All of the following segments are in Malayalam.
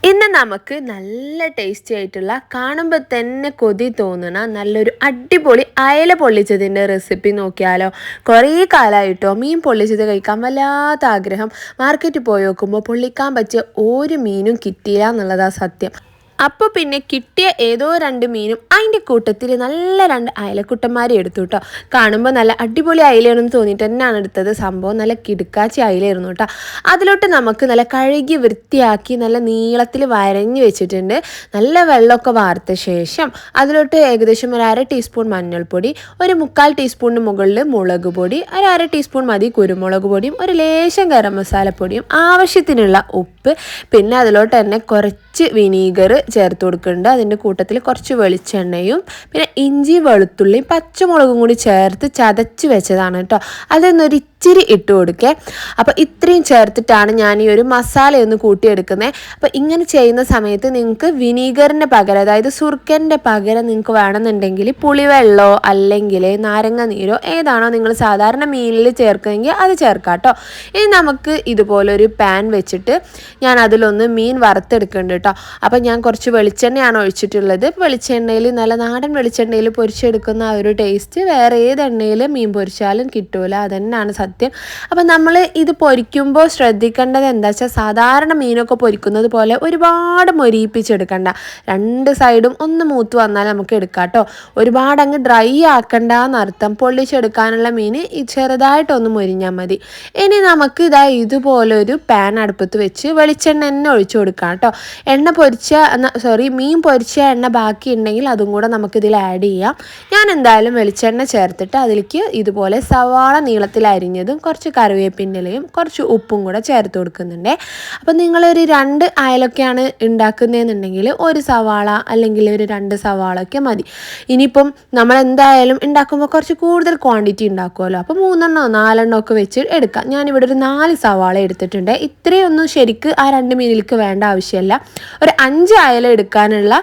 ഇന്ന് നമുക്ക് നല്ല ടേസ്റ്റി ആയിട്ടുള്ള കാണുമ്പോൾ തന്നെ കൊതി തോന്നുന്ന നല്ലൊരു അടിപൊളി അയല പൊള്ളിച്ചതിൻ്റെ റെസിപ്പി നോക്കിയാലോ. കുറേ കാലമായിട്ടോ മീൻ പൊള്ളിച്ചത് കഴിക്കാൻ വല്ലാത്ത ആഗ്രഹം. മാർക്കറ്റിൽ പോയി നോക്കുമ്പോൾ പൊള്ളിക്കാൻ പറ്റിയ ഒരു മീനും കിട്ടിയില്ല എന്നുള്ളതാണ് സത്യം. അപ്പോൾ പിന്നെ കിട്ടിയ ഏതോ 2 മീനും അതിൻ്റെ കൂട്ടത്തിൽ നല്ല 2 അയലക്കുട്ടന്മാരെ എടുത്തു കേട്ടോ. കാണുമ്പോൾ നല്ല അടിപൊളി അയലയാണെന്ന് തോന്നിയിട്ട് തന്നെയാണ് എടുത്തത്. സംഭവം നല്ല കിടുക്കാച്ചി അയലായിരുന്നു കേട്ടോ. അതിലോട്ട് നമുക്ക് നല്ല കഴുകി വൃത്തിയാക്കി നല്ല നീളത്തിൽ വരഞ്ഞ് വെച്ചിട്ടുണ്ട്. നല്ല വെള്ളമൊക്കെ വാർത്ത ശേഷം അതിലോട്ട് ഏകദേശം ഒരു 1/2 ടീസ്പൂൺ മഞ്ഞൾപ്പൊടി, ഒരു 1/4 ടീസ്പൂണിന് മുകളിൽ മുളക് പൊടി, ഒരു 1/2 ടീസ്പൂൺ മതി കുരുമുളക് പൊടിയും, ഒരു ലേശം ഗരം മസാലപ്പൊടിയും, ആവശ്യത്തിനുള്ള ഉപ്പ്, പിന്നെ അതിലോട്ട് തന്നെ കുറച്ച് വിനീഗർ ചേർത്ത് കൊടുക്കുന്നുണ്ട്. അതിൻ്റെ കൂട്ടത്തിൽ കുറച്ച് വെളിച്ചെണ്ണയും പിന്നെ ഇഞ്ചി വെളുത്തുള്ളിയും പച്ചമുളകും കൂടി ചേർത്ത് ചതച്ച് വെച്ചതാണ് കേട്ടോ. അതൊന്നൊരു ഇച്ചിരി ഇട്ട് കൊടുക്കേ. അപ്പോൾ ഇത്രയും ചേർത്തിട്ടാണ് ഞാൻ ഈ ഒരു മസാലയൊന്ന് കൂട്ടിയെടുക്കുന്നത്. അപ്പോൾ ഇങ്ങനെ ചെയ്യുന്ന സമയത്ത് നിങ്ങൾക്ക് വിനീഗറിൻ്റെ പകരം, അതായത് സുർക്കൻ്റെ പകരം നിങ്ങൾക്ക് വേണമെന്നുണ്ടെങ്കിൽ പുളിവെള്ളമോ അല്ലെങ്കിൽ നാരങ്ങ നീരോ ഏതാണോ നിങ്ങൾ സാധാരണ മീനിൽ ചേർക്കുമെങ്കിൽ അത് ചേർക്കാം കേട്ടോ. ഇനി നമുക്ക് ഇതുപോലൊരു പാൻ വെച്ചിട്ട് ഞാൻ അതിലൊന്ന് മീൻ വറുത്തെടുക്കുന്നുണ്ട് കേട്ടോ. അപ്പോൾ ഞാൻ കുറച്ച് വെളിച്ചെണ്ണയാണ് ഒഴിച്ചിട്ടുള്ളത്. വെളിച്ചെണ്ണയിൽ നല്ല നാടൻ വെളിച്ചെണ്ണയിൽ പൊരിച്ചെടുക്കുന്ന ആ ഒരു ടേസ്റ്റ് വേറെ ഏത് എണ്ണയിൽ മീൻ പൊരിച്ചാലും കിട്ടൂല. അതന്നെയാണ് സത്യം. അപ്പം നമ്മൾ ഇത് പൊരിക്കുമ്പോൾ ശ്രദ്ധിക്കേണ്ടത് എന്താ വെച്ചാൽ സാധാരണ മീനൊക്കെ പൊരിക്കുന്നത് പോലെ ഒരുപാട് മൊരിയിപ്പിച്ചെടുക്കണ്ട. 2 സൈഡും ഒന്ന് മൂത്ത് വന്നാൽ നമുക്ക് എടുക്കാം കേട്ടോ. ഒരുപാട് അങ്ങ് ഡ്രൈ ആക്കണ്ട എന്നർത്ഥം. പൊള്ളിച്ചെടുക്കാനുള്ള മീൻ ചെറുതായിട്ടൊന്ന് മൊരിഞ്ഞാൽ മതി. ഇനി നമുക്ക് ഇതുപോലൊരു പാൻ അടുപ്പത്ത് വെച്ച് വെളിച്ചെണ്ണ തന്നെ ഒഴിച്ചു കൊടുക്കാം കേട്ടോ. മീൻ പൊരിച്ച എണ്ണ ബാക്കി ഉണ്ടെങ്കിൽ അതും കൂടെ നമുക്കിതിൽ ആഡ് ചെയ്യാം. ഞാൻ എന്തായാലും വെളിച്ചെണ്ണ ചേർത്തിട്ട് അതിലേക്ക് ഇതുപോലെ സവാള നീളത്തിൽ അരിഞ്ഞതും കുറച്ച് കറിവേപ്പിൻ്റെ ഇലയും കുറച്ച് ഉപ്പും കൂടെ ചേർത്ത് കൊടുക്കുന്നുണ്ട്. അപ്പോൾ നിങ്ങളൊരു 2 അയലൊക്കെയാണ് ഉണ്ടാക്കുന്നതെന്നുണ്ടെങ്കിൽ ഒരു സവാള അല്ലെങ്കിൽ ഒരു 2 സവാള ഒക്കെ മതി. ഇനിയിപ്പം നമ്മൾ എന്തായാലും ഉണ്ടാക്കുമ്പോൾ കുറച്ച് കൂടുതൽ ക്വാണ്ടിറ്റി ഉണ്ടാക്കുമല്ലോ. അപ്പോൾ 3 4 ഒക്കെ വെച്ച് എടുക്കാം. ഞാനിവിടെ ഒരു 4 സവാള എടുത്തിട്ടുണ്ട്. ഇത്രയൊന്നും ശരിക്ക് ആ 2 മീനിലേക്ക് വേണ്ട ആവശ്യമില്ല. ഒരു 5 അയല എടുക്കാനുള്ള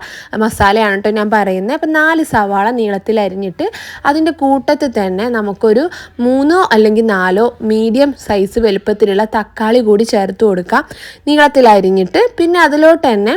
മസാലയാണ് കേട്ടോ ഞാൻ പറയുന്നത്. അപ്പം 4 സവാള നീളത്തിൽ അരിഞ്ഞിട്ട് അതിൻ്റെ കൂട്ടത്തിൽ തന്നെ നമുക്കൊരു 3 അല്ലെങ്കിൽ 4 മീഡിയം സൈസ് വലുപ്പത്തിലുള്ള തക്കാളി കൂടി ചേർത്ത് കൊടുക്കാം നീളത്തിൽ അരിഞ്ഞിട്ട്. പിന്നെ അതിലോട്ട് തന്നെ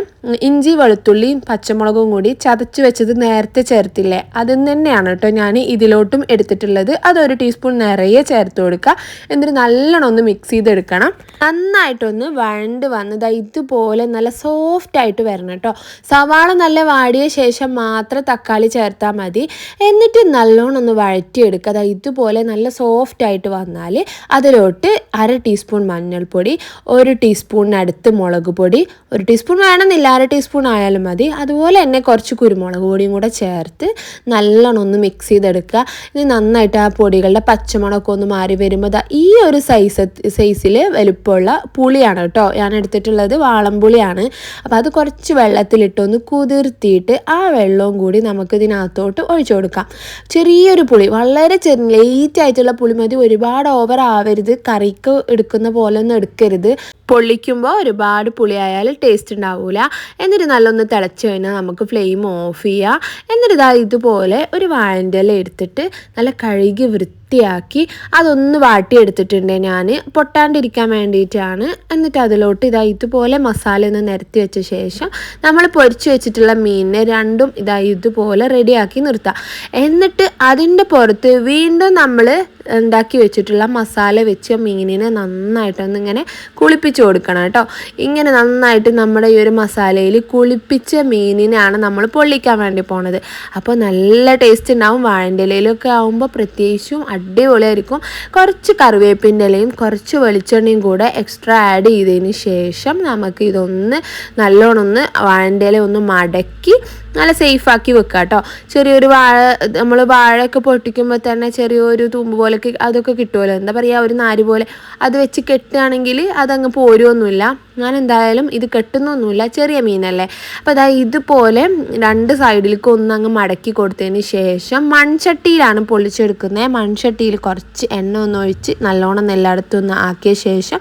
ഇഞ്ചി വെളുത്തുള്ളിയും പച്ചമുളകും കൂടി ചതച്ച് വെച്ചത് നേരത്തെ ചേർത്തില്ലേ, അതിൽ തന്നെയാണ് കേട്ടോ ഞാൻ ഇതിലോട്ടും എടുത്തിട്ടുള്ളത്. അതൊരു ടീസ്പൂൺ നിറയെ ചേർത്ത് കൊടുക്കുക. എന്നിട്ട് നല്ലോണം ഒന്ന് മിക്സ് ചെയ്തെടുക്കണം. നന്നായിട്ടൊന്ന് വഴണ്ട് വന്നത് ഇതുപോലെ നല്ല സോഫ്റ്റ് ആയിട്ട് വരണം കേട്ടോ. സവാള നല്ല വാടിയ ശേഷം മാത്രം തക്കാളി ചേർത്താൽ മതി. എന്നിട്ട് നല്ലോണം ഒന്ന് വഴറ്റിയെടുക്കുക. ഇതുപോലെ നല്ല സോഫ്റ്റ് ആയിട്ട് വന്നാൽ അതിലോട്ട് 1/2 ടീസ്പൂൺ മഞ്ഞൾപ്പൊടി, 1 ടീസ്പൂണിനടുത്ത് മുളക് പൊടി, 1 ടീസ്പൂൺ വേണമെന്നില്ല 1/2 ടീസ്പൂൺ ആയാലും മതി. അതുപോലെ തന്നെ കുറച്ച് കുരുമുളക് പൊടിയും കൂടെ ചേർത്ത് നല്ലോണം ഒന്ന് മിക്സ് ചെയ്തെടുക്കുക. ഇത് നന്നായിട്ട് ആ പൊടികളുടെ പച്ചമുളകൊക്കെ ഒന്ന് മാറി വരുമ്പോൾ ഈ ഒരു സൈസിൽ വലുപ്പമുള്ള പുളിയാണ് കേട്ടോ ഞാൻ എടുത്തിട്ടുള്ളത്. വാളംപുളിയാണ്. അപ്പോൾ അത് കുറച്ച് വെള്ളത്തിലിട്ടൊന്ന് കുതിർത്തിയിട്ട് ആ വെള്ളവും കൂടി നമുക്ക് ഇതിനകത്തോട്ട് ഒഴിച്ചു കൊടുക്കാം. ചെറിയൊരു പുളി, വളരെ ലൈറ്റ് ആയിട്ടുള്ള പുളി മതി. ഒരുപാട് ഓവർ ആവരുത്. കറിക്ക് എടുക്കുന്ന പോലെ ഒന്നും എടുക്കരുത്. പൊള്ളിക്കുമ്പോൾ ഒരുപാട് പുളിയായാൽ ടേസ്റ്റ് ഉണ്ടാവില്ല. എന്നിട്ട് നല്ലൊന്ന് തിളച്ച് കഴിഞ്ഞാൽ നമുക്ക് ഫ്ലെയിം ഓഫ് ചെയ്യാം. എന്നിട്ട് ഇതുപോലെ ഒരു വാഴൻ്റെ ഇല എടുത്തിട്ട് നല്ല കഴുകി വൃത്തിയാക്കി അതൊന്ന് വാട്ടിയെടുത്തിട്ടുണ്ട് ഞാൻ, പൊട്ടാണ്ടിരിക്കാൻ വേണ്ടിയിട്ടാണ്. എന്നിട്ട് അതിലോട്ട് ഇതുപോലെ മസാല ഒന്ന് നിരത്തി വെച്ച ശേഷം നമ്മൾ പൊരിച്ച് വെച്ചിട്ടുള്ള മീനിനെ രണ്ടും ഇതുപോലെ റെഡിയാക്കി നിർത്താം. എന്നിട്ട് അതിൻ്റെ പുറത്ത് വീണ്ടും നമ്മൾ ഉണ്ടാക്കി വെച്ചിട്ടുള്ള മസാല വെച്ച മീനിനെ നന്നായിട്ടൊന്ന് ഇങ്ങനെ കുളിപ്പിച്ച് കൊടുക്കണം കേട്ടോ. ഇങ്ങനെ നന്നായിട്ട് നമ്മുടെ ഈ ഒരു മസാലയിൽ കുളിപ്പിച്ച മീനിനാണ് നമ്മൾ പൊള്ളിക്കാൻ വേണ്ടി പോണത്. അപ്പോൾ നല്ല ടേസ്റ്റ് ഉണ്ടാവും. വാഴൻ്റെ ഇലയിലൊക്കെ ആകുമ്പോൾ പ്രത്യേകിച്ചും അടിപൊളിയായിരിക്കും. കുറച്ച് കറിവേപ്പിൻ്റെ ഇലയും കുറച്ച് വെളിച്ചെണ്ണയും കൂടെ എക്സ്ട്രാ ആഡ് ചെയ്തതിന് ശേഷം നമുക്ക് ഇതൊന്ന് നല്ലോണം ഒന്ന് വാഴൻ്റെ ഇല ഒന്ന് മടക്കി നല്ല സേഫാക്കി വെക്കുക കേട്ടോ. ചെറിയൊരു നമ്മൾ വാഴയൊക്കെ പൊട്ടിക്കുമ്പോൾ തന്നെ ചെറിയൊരു തുമ്പ് പോലെയൊക്കെ അതൊക്കെ കിട്ടുമല്ലോ, എന്താ പറയുക, ഒരു നാര് പോലെ. അത് വെച്ച് കെട്ടുകയാണെങ്കിൽ അതങ്ങ് പോരുമൊന്നുമില്ല. ഞാൻ എന്തായാലും ഇത് കെട്ടുന്നൊന്നുമില്ല, ചെറിയ മീനല്ലേ. അപ്പോൾ ഇതുപോലെ 2 സൈഡിലേക്ക് ഒന്നങ്ങ് മടക്കി കൊടുത്തതിന് ശേഷം മൺചട്ടിയിലാണ് പൊള്ളിച്ചെടുക്കുന്നത്. മൺചട്ടിയിൽ കുറച്ച് എണ്ണ ഒന്ന് ഒഴിച്ച് നല്ലോണം എല്ലായിടത്തും ഒന്ന് ആക്കിയ ശേഷം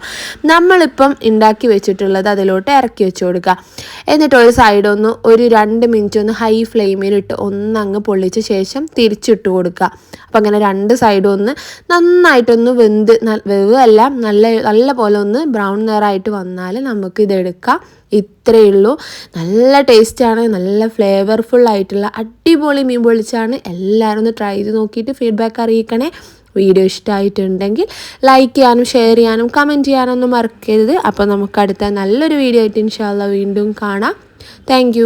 നമ്മളിപ്പം ഉണ്ടാക്കി വെച്ചിട്ടുള്ളത് അതിലോട്ട് ഇറക്കി വെച്ച് കൊടുക്കുക. എന്നിട്ട് ഒരു സൈഡൊന്ന് ഒരു 2 മിനിറ്റ് ഒന്ന് ഹൈ ഫ്ലെയിമിലിട്ട് ഒന്നങ്ങ് പൊള്ളിച്ച ശേഷം തിരിച്ചിട്ട് കൊടുക്കുക. അപ്പം അങ്ങനെ 2 സൈഡും ഒന്ന് നന്നായിട്ടൊന്ന് വെവ് അല്ല നല്ല പോലെ ഒന്ന് ബ്രൗൺ നിറമായിട്ട് വന്നാൽ നമുക്കിതെടുക്കാം. ഇത്രയേ ഉള്ളൂ. നല്ല ടേസ്റ്റാണ്, നല്ല ഫ്ലേവർഫുൾ ആയിട്ടുള്ള അടിപൊളി മീൻ പൊള്ളിച്ചതാണ്. എല്ലാവരും ഒന്ന് ട്രൈ ചെയ്ത് നോക്കിയിട്ട് ഫീഡ്ബാക്ക് അറിയിക്കണേ. വീഡിയോ ഇഷ്ടമായിട്ടുണ്ടെങ്കിൽ ലൈക്ക് ചെയ്യാനും ഷെയർ ചെയ്യാനും കമൻറ്റ് ചെയ്യാനൊന്നും മറക്കരുത്. അപ്പോൾ നമുക്ക് അടുത്ത നല്ലൊരു വീഡിയോ ആയിട്ട് ഇൻഷാ അല്ലാഹ് വീണ്ടും കാണാം. താങ്ക്